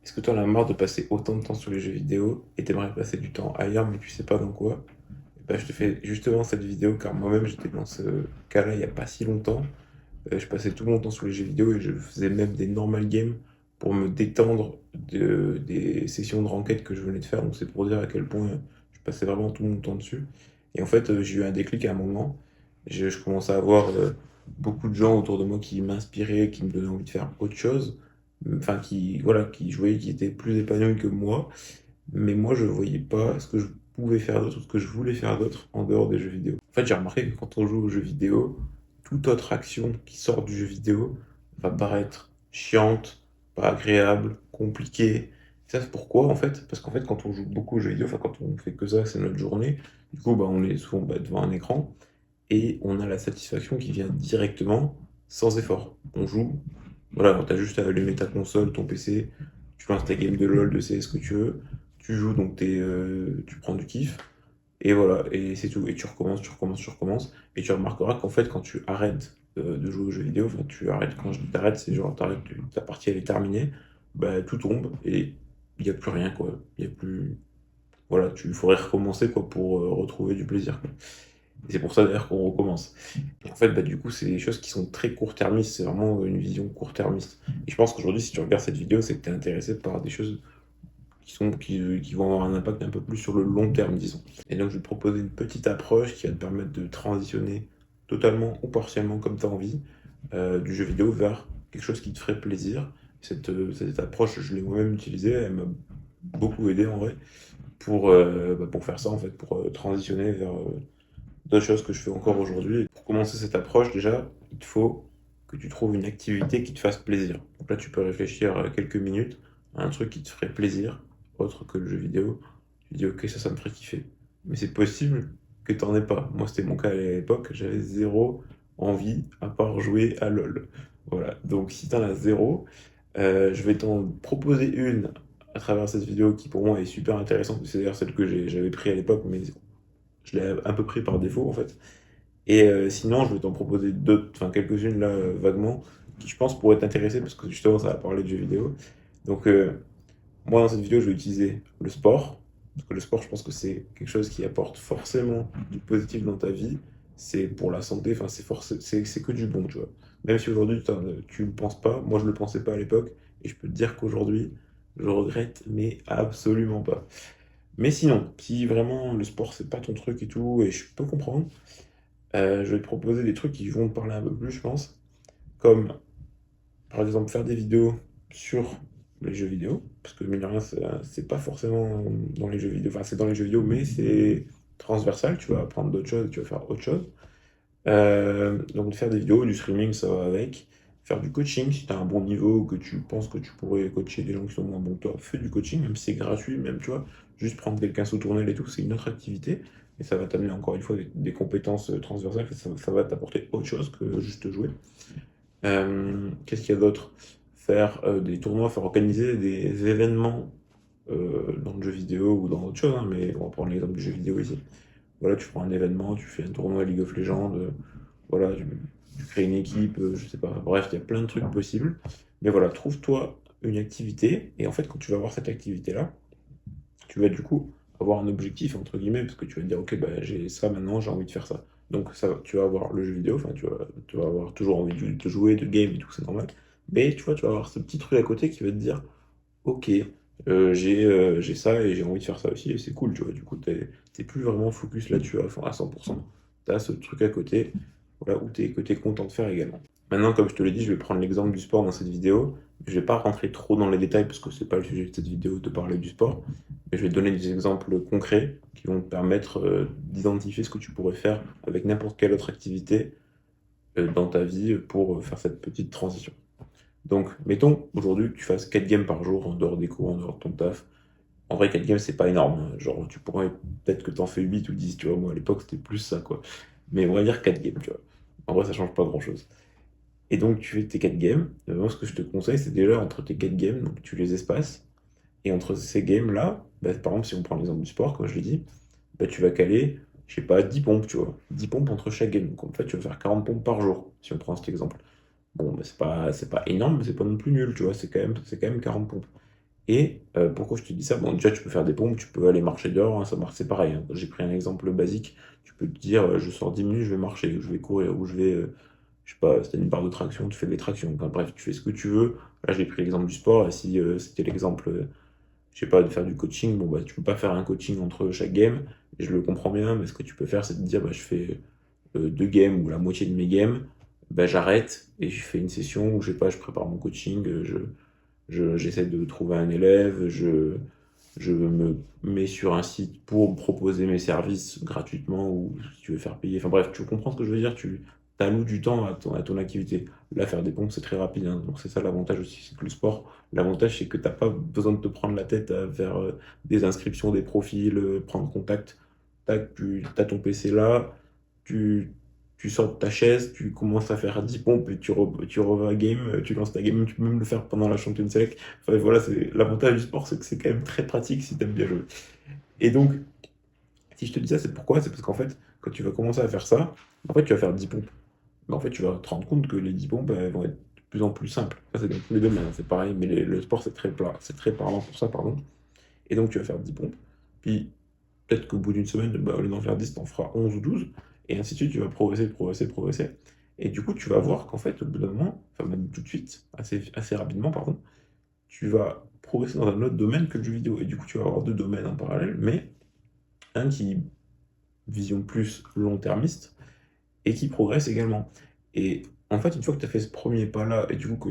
Est-ce que toi, en as marre de passer autant de temps sur les jeux vidéo et t'aimerais passer du temps ailleurs, mais tu sais pas dans quoi? Et bah, je te fais justement cette vidéo car moi-même j'étais dans ce cas-là il y a pas si longtemps. Je passais tout mon temps sur les jeux vidéo et je faisais même des normal games pour me détendre des sessions de ranked que je venais de faire. Donc c'est pour dire à quel point je passais vraiment tout mon temps dessus. Et en fait, j'ai eu un déclic à un moment. Je commençais à avoir beaucoup de gens autour de moi qui m'inspiraient, qui me donnaient envie de faire autre chose. Enfin, voilà, qui, je voyais qui étaient plus épanouis que moi. Mais moi, je voyais pas ce que je pouvais faire d'autre, ou ce que je voulais faire d'autre en dehors des jeux vidéo. En fait, j'ai remarqué que quand on joue aux jeux vidéo, toute autre action qui sort du jeu vidéo va paraître chiante, pas agréable, compliquée. Ça, c'est pourquoi, en fait? Parce qu'en fait, quand on joue beaucoup aux jeux vidéo, enfin, quand on fait que ça, c'est notre journée, du coup, bah, on est souvent devant un écran et on a la satisfaction qui vient directement, sans effort. On joue, voilà, t'as juste à allumer ta console, ton PC, tu lances ta game de LoL, de CS, ce que tu veux, tu joues, donc tu prends du kiff, et voilà, et c'est tout. Et tu recommences, tu recommences, tu recommences. Et tu remarqueras qu'en fait, quand tu arrêtes de jouer aux jeux vidéo, enfin, tu arrêtes, quand je dis t'arrêtes, c'est genre t'arrêtes, ta partie elle est terminée, bah tout tombe et il n'y a plus rien, quoi. Il y a plus. Voilà, tu faudrait recommencer, quoi, pour retrouver du plaisir, quoi. Et c'est pour ça d'ailleurs qu'on recommence. Et en fait, bah, du coup, c'est des choses qui sont très court-termistes, c'est vraiment une vision court-termiste. Et je pense qu'aujourd'hui, si tu regardes cette vidéo, c'est que tu es intéressé par des choses qui vont avoir un impact un peu plus sur le long terme, disons. Et donc, je vais te proposer une petite approche qui va te permettre de transitionner totalement ou partiellement, comme tu as envie, du jeu vidéo vers quelque chose qui te ferait plaisir. Cette approche, je l'ai moi-même utilisée, elle m'a beaucoup aidé en vrai pour faire ça, en fait, pour transitionner vers d'autres choses que je fais encore aujourd'hui. Pour commencer cette approche, déjà, il te faut que tu trouves une activité qui te fasse plaisir. Donc là, tu peux réfléchir quelques minutes à un truc qui te ferait plaisir, autre que le jeu vidéo. Tu dis, ok, ça me ferait kiffer. Mais c'est possible que t'en aies pas. Moi, c'était mon cas à l'époque, j'avais zéro envie à part jouer à LoL. Voilà, donc si t'en as zéro, je vais t'en proposer une à travers cette vidéo qui pour moi est super intéressante. C'est d'ailleurs celle que j'avais pris à l'époque, mais je l'ai un peu pris par défaut en fait. Et sinon, je vais t'en proposer d'autres, enfin quelques-unes là, vaguement, qui je pense pourraient t'intéresser parce que justement, ça va parler de jeux vidéo. Donc, moi, dans cette vidéo, je vais utiliser le sport. Parce que le sport, je pense que c'est quelque chose qui apporte forcément du positif dans ta vie. C'est pour la santé, enfin, c'est que du bon, tu vois. Même si aujourd'hui, tu le penses pas, moi, je le pensais pas à l'époque. Et je peux te dire qu'aujourd'hui, je regrette, mais absolument pas. Mais sinon, si vraiment le sport, c'est pas ton truc et tout, et je peux comprendre, je vais te proposer des trucs qui vont te parler un peu plus, je pense. Comme, par exemple, faire des vidéos sur les jeux vidéo. Parce que, mine de rien, c'est pas forcément dans les jeux vidéo. Enfin, c'est dans les jeux vidéo, mais c'est transversal. Tu vas apprendre d'autres choses, tu vas faire autre chose. Donc, faire des vidéos, du streaming, ça va avec. Faire du coaching, si tu as un bon niveau, que tu penses que tu pourrais coacher des gens qui sont moins bons que toi, fais du coaching, même si c'est gratuit, même, tu vois, juste prendre quelqu'un sous tournelle et tout, c'est une autre activité. Et ça va t'amener encore une fois des compétences transversales, ça va t'apporter autre chose que juste jouer. Qu'est-ce qu'il y a d'autre? Faire des tournois, faire organiser des événements dans le jeu vidéo ou dans autre chose, hein, mais on va prendre l'exemple du jeu vidéo ici. Voilà, tu prends un événement, tu fais un tournoi League of Legends, voilà, tu crées une équipe, je sais pas. Bref, il y a plein de trucs possibles. Mais voilà, trouve-toi une activité, et en fait, quand tu vas avoir cette activité-là, tu vas du coup avoir un objectif, entre guillemets, parce que tu vas te dire, ok, bah, j'ai ça maintenant, j'ai envie de faire ça. Donc ça, tu vas avoir le jeu vidéo, enfin, tu vas avoir toujours envie de jouer, de game et tout, c'est normal. Mais tu vois, tu vas avoir ce petit truc à côté qui va te dire, ok, j'ai ça et j'ai envie de faire ça aussi, et c'est cool, tu vois. Du coup, t'es plus vraiment focus là-dessus à 100%. T'as ce truc à côté, voilà, que t'es content de faire également. Maintenant, comme je te l'ai dit, je vais prendre l'exemple du sport dans cette vidéo. Je vais pas rentrer trop dans les détails parce que c'est pas le sujet de cette vidéo de parler du sport, mais je vais te donner des exemples concrets qui vont te permettre d'identifier ce que tu pourrais faire avec n'importe quelle autre activité dans ta vie pour faire cette petite transition. Donc, mettons aujourd'hui que tu fasses 4 games par jour en dehors des cours, en dehors de ton taf. En vrai, 4 games, c'est pas énorme, hein. Genre, tu pourrais peut-être que t'en fais 8 ou 10, tu vois. Moi, à l'époque, c'était plus ça, quoi. Mais on va dire 4 games, tu vois. En vrai, ça change pas grand-chose. Et donc, tu fais tes 4 games. Moi, ce que je te conseille, c'est déjà entre tes 4 games, donc tu les espaces. Et entre ces games-là, bah, par exemple, si on prend l'exemple du sport, comme je l'ai dit, bah, tu vas caler, je sais pas, 10 pompes, tu vois. 10 pompes entre chaque game. Donc, en fait, tu vas faire 40 pompes par jour, si on prend cet exemple. Bon, bah, c'est pas énorme, mais c'est pas non plus nul, tu vois. C'est quand même 40 pompes. Et pourquoi je te dis ça? Bon, déjà, tu peux faire des pompes, tu peux aller marcher dehors, hein, ça marche, c'est pareil, hein. J'ai pris un exemple basique. Tu peux te dire, je sors 10 minutes, je vais marcher, ou je vais courir, ou je vais, je sais pas, si t'as une barre de traction, tu fais des tractions. Enfin, bref, tu fais ce que tu veux. Là, j'ai pris l'exemple du sport, et si c'était l'exemple, je sais pas, de faire du coaching, bon, bah, tu peux pas faire un coaching entre chaque game, et je le comprends bien, mais ce que tu peux faire, c'est te dire, bah, je fais 2 games ou la moitié de mes games, bah, j'arrête et je fais une session où, je sais pas, je prépare mon coaching, j'essaie de trouver un élève, je me mets sur un site pour proposer mes services gratuitement ou si tu veux faire payer. Enfin bref, tu comprends ce que je veux dire, tu alloues du temps à ton activité. Là, faire des pompes, c'est très rapide, hein. Donc c'est ça l'avantage aussi, c'est que le sport, l'avantage c'est que t'as pas besoin de te prendre la tête à faire des inscriptions, des profils, prendre contact. Tac, tu as ton PC là, tu, tu sors de ta chaise, tu commences à faire 10 pompes et tu revas game, tu lances ta game, tu peux même le faire pendant la Champions Select. Enfin, voilà, c'est l'avantage du sport, c'est que c'est quand même très pratique si t'aimes bien jouer. Et donc, si je te dis ça, c'est pourquoi? C'est parce qu'en fait, quand tu vas commencer à faire ça, en fait, tu vas faire 10 pompes. Mais en fait, tu vas te rendre compte que les 10 pompes, elles vont être de plus en plus simples. Ça, c'est dans tous les domaines, hein, c'est pareil, mais le sport, c'est très plat, c'est très parlant pour ça, pardon. Et donc, tu vas faire 10 pompes. Puis, peut-être qu'au bout d'une semaine, bah, au lieu d'en faire 10, t'en feras 11 ou 12. Et ainsi de suite, tu vas progresser, progresser, progresser. Et du coup, tu vas voir qu'en fait, au bout d'un moment, enfin même tout de suite, assez rapidement, pardon, tu vas progresser dans un autre domaine que le jeu vidéo. Et du coup, tu vas avoir 2 domaines en parallèle, mais un qui vision plus long-termiste et qui progresse également. Et en fait, une fois que tu as fait ce premier pas-là, et du coup que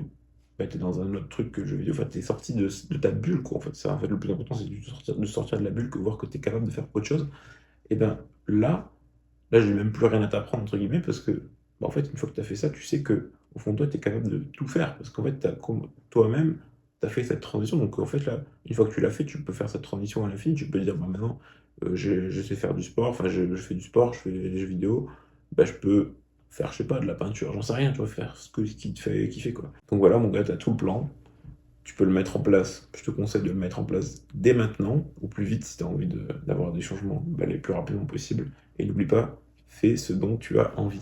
bah, tu es dans un autre truc que le jeu vidéo, enfin, tu es sorti de ta bulle, quoi. En fait, ça, en fait, le plus important, c'est de sortir de la bulle que voir que tu es capable de faire autre chose. Et ben là, j'ai même plus rien à t'apprendre, entre guillemets, parce que, bah, en fait, une fois que tu as fait ça, tu sais que, au fond de toi, tu es capable de tout faire. Parce qu'en fait, toi-même, tu as fait cette transition. Donc, en fait, là, une fois que tu l'as fait, tu peux faire cette transition à l'infini. Tu peux dire, bah, maintenant, je sais faire du sport, enfin, je fais du sport, je fais des jeux vidéo. Bah, je peux faire, je sais pas, de la peinture, j'en sais rien, tu vois, faire ce qui te fait kiffer, quoi. Donc, voilà, mon gars, tu as tout le plan. Tu peux le mettre en place. Je te conseille de le mettre en place dès maintenant, ou plus vite si tu as envie d'avoir des changements bah, les plus rapidement possible. Et n'oublie pas, fais ce dont tu as envie.